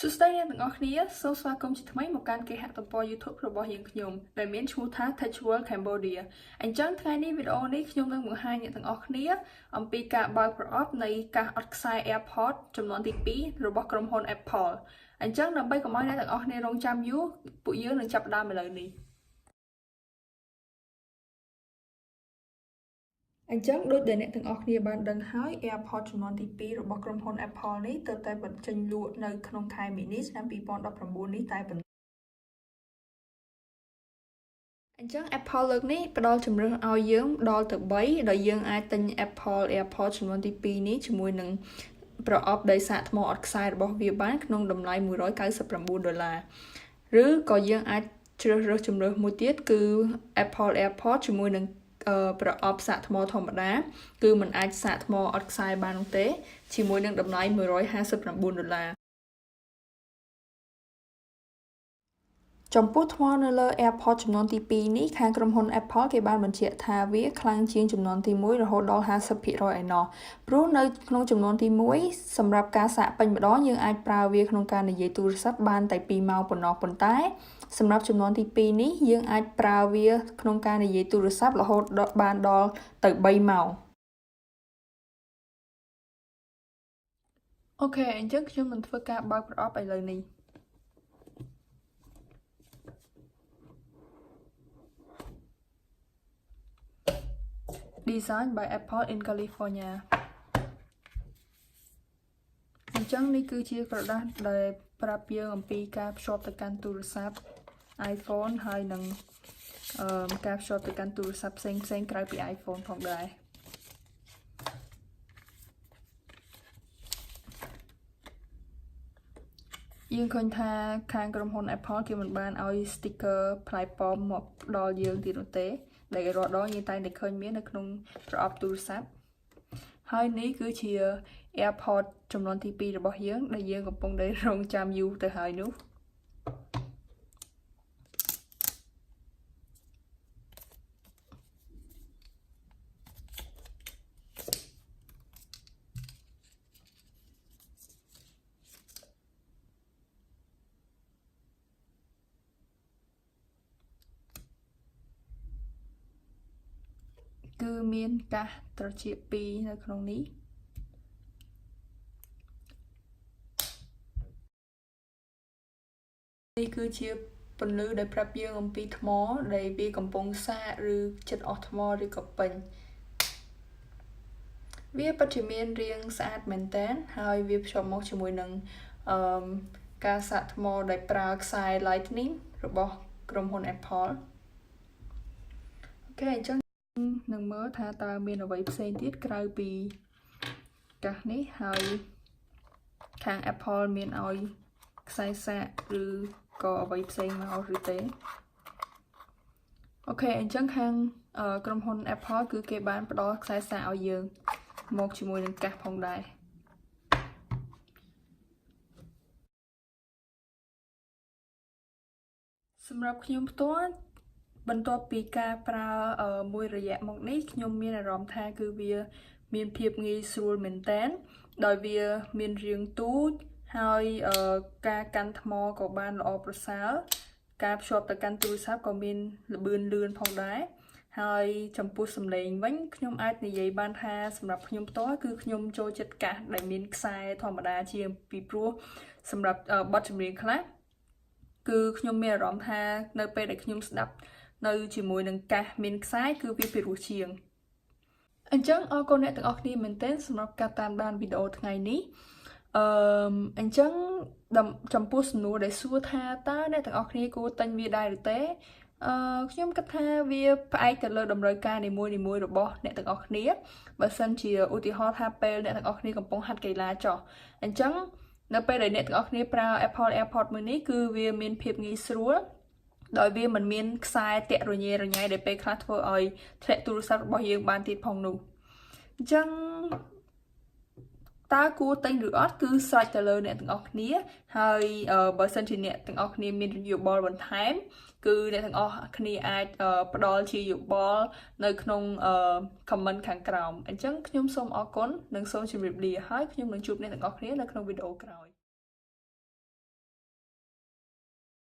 សួស្តីអ្នកទាំងអស់គ្នាសូមស្វាគមន៍ជាថ្មីមកកាន់គេហទំព័រ YouTube របស់យើងខ្ញុំដែលមានឈ្មោះថា Touch World Cambodia អញ្ចឹងថ្ងៃនេះវីដេអូនេះខ្ញុំនឹងបង្ហាញអ្នកទាំងអស់គ្នាអំពីការបើកប្រអប់នៃកាសអត់ខ្សែ AirPod ចំនួនទី2របស់ក្រុមហ៊ុន Apple អញ្ចឹងដើម្បីកុំឲ្យអ្នកទាំងអស់គ្នារងចាំយូរពួកយើងនឹងចាប់ផ្ដើមឥឡូវនេះអញ្ចឹងដូចដែលអ្នកទាំងអស់គ្នាបានដឹងហើយ AirPod ចំនួនទី2របស់ក្រុមហ៊ុន Apple នេះទើបតែបញ្ចេញលក់នៅក្នុងខែមីនាឆ្នាំ2019នេះតែប៉ុណ្ណោះអញ្ចឹង Apple លើកនេះផ្ដល់ជម្រើសឲ្យយើងដល់ទៅ3ដោយយើងអាចទិញ Apple AirPod ចំនួនទី2នេះជាមួយនឹងប្រអប់ដោយសាកថ្មអត់ខ្សែរបស់វាបានក្នុងតម្លៃ$199ឬក៏យើងអាចជ្រើសរើសជម្រើសមួយទៀតគឺ Apple AirPod ជាមួយនឹងប្រអប់សាកថ្មធម្មតាគឺมันអាចសាកថ្មអត់ខ្សែបាននោះទេជាមួយនឹងតម្លៃ$159ចំពោះថ្មនៅលើ AirPod ចំនួនទី2នេះខាងក្រុមហ៊ុន Apple គេបានបញ្ជាក់ថាវាខ្លាំងជាងចំនួនទី1រហូតដល់ 50% ឯណោះព្រោះនៅក្នុងចំនួនទី1សម្រាប់ការសាកពេញម្ដងយើងអាចប្រើវាក្នុងការនិយាយទូរស័ព្ទបានតែ2ម៉ោងប៉ុណ្ណោះប៉ុន្តែសម្រាប់ចំនួនទី2នេះយើងអាចប្រើវាក្នុងការនិយាយទូរស័ព្ទរហូតបានដល់ទៅ3ម៉ោងអូខេអញ្ចឹងខ្ញុំនឹងធ្វើការបើកប្រអប់ឥឡូវនេះDesign by Apple in California អញ្ចឹងនេះគឺជាក្រដាសដែលប្រាប់យើងអំពីការភ្ជាប់ទៅកាន់ទូរស័ព្ទ iPhone ហើយនឹងការភ្ជាប់ទៅកាន់ទូរស័ព្ទផ្សេងៗក្រៅពី iPhone ផងដែរយើងឃើញថាខាងក្រុមហ៊ុន Apple គេមិនបានឲ្យ sticker ផ្លែប៉ោមមកដល់យើងទៀតនោះទេដែលរាល់ដងយើងតែងតែឃើញមាននៅក្នុងប្រអប់ទូរស័ព្ទហើយនេះគឺជា AirPod ចំនួនទី2របស់យើងដែលយើងកំពុងតែរងចាំយូរទៅហើយនោះគឺមានកាសត្រចៀក2នៅក្នុងនេះនេះគឺជាពន្លឺដែលប្រាប់យើងអំពីថ្មដែលវាកំពុងសាកឬចិត្តអស់ថ្មឬក៏ពេញវាពិតជាមានរាងស្អាតមែនតើហើយវាភ្ជាប់មកជាមួយនឹងការសាកថ្មដែលប្រើខ្សែ Lightning របស់ក្រុមហ៊ុន Apple អូខេអញ្ចឹងនឹងមើលថាតើមានអ្វីផ្សេងទៀតក្រៅពីកាសនេះហើយខាង Apple មានឲ្យខ្សែសាកឬក៏អ្វីផ្សេងមកឬទេអូខេអញ្ចឹងខាងក្រុមហ៊ុន Apple គឺគេបានផ្ដល់ខ្សែសាកឲ្យយើងមកជាមួយនឹងកាសផងដែរសម្រាប់ខ្ញុំផ្ទាល់បន្ទាប់ពីការប្រើមួយរយៈមកនេះខ្ញុំមានអារម្មណ៍ថាគឺវាមានភាពងាយស្រួលមែនតើដោយវាមានរាងទូចហើយការកាន់ថ្មក៏បានល្អប្រសើរការភ្ជាប់ទៅកាន់ទូរស័ព្ទក៏មានល្បឿនលឿនផងដែរហើយចំពោះសំឡេងវិញខ្ញុំអាចនិយាយបានថាសម្រាប់ខ្ញុំផ្ទាល់គឺខ្ញុំចូលចិត្តកាសដែលមានខ្សែធម្មតាជាពីព្រោះសម្រាប់បទចម្រៀងខ្លះគឺខ្ញុំមានអារម្មណ៍ថានៅពេលដែលខ្ញុំស្ដាប់នៅជាមួយនឹងកាសមានខ្សែគឺវាពិរោះជាងអញ្ចឹងអរគុណអ្នកទាំងអស់គ្នាមែនទែនសម្រាប់ការតាមដានវីដេអូថ្ងៃនេះអញ្ចឹងចំពោះសំណួរដែលសួរថាតើអ្នកទាំងអស់គ្នាគួរទិញវាដែរឬទេខ្ញុំគិតថាវាផ្អែកទៅលើតម្រូវការនីមួយៗរបស់អ្នកទាំងអស់គ្នាបើសិនជាឧទាហរណ៍ថាពេលអ្នកទាំងអស់គ្នាកំពុងហាត់កីឡាចុះអញ្ចឹងនៅពេលដែលអ្នកទាំងអស់គ្នាប្រើ Apple AirPod មួយនេះគឺវាមានភាពងាយស្រួលដោយវាមិនមានខ្សែតាក់រញ៉េរញ៉ៃដែលពេលខ្លះធ្វើឲ្យធ្លាក់ទូរស័ព្ទរបស់យើងបានទៀតផងនោះអញ្ចឹងតើគួរទិញឬអត់គឺស្រេចទៅលើអ្នកទាំងអស់គ្នាហើយបើសិនជាអ្នកទាំងអស់គ្នាមានយោបល់បន្ថែមគឺអ្នកទាំងអស់គ្នាអាចផ្ដល់ជាយោបល់នៅក្នុង comment ខាងក្រោមអញ្ចឹងខ្ញុំសូមអរគុណនិងសូមជម្រាបលាហើយខ្ញុំនឹងជួបអ្នកទាំងអស់គ្នានៅក្នុងវីដេអូក្រោយ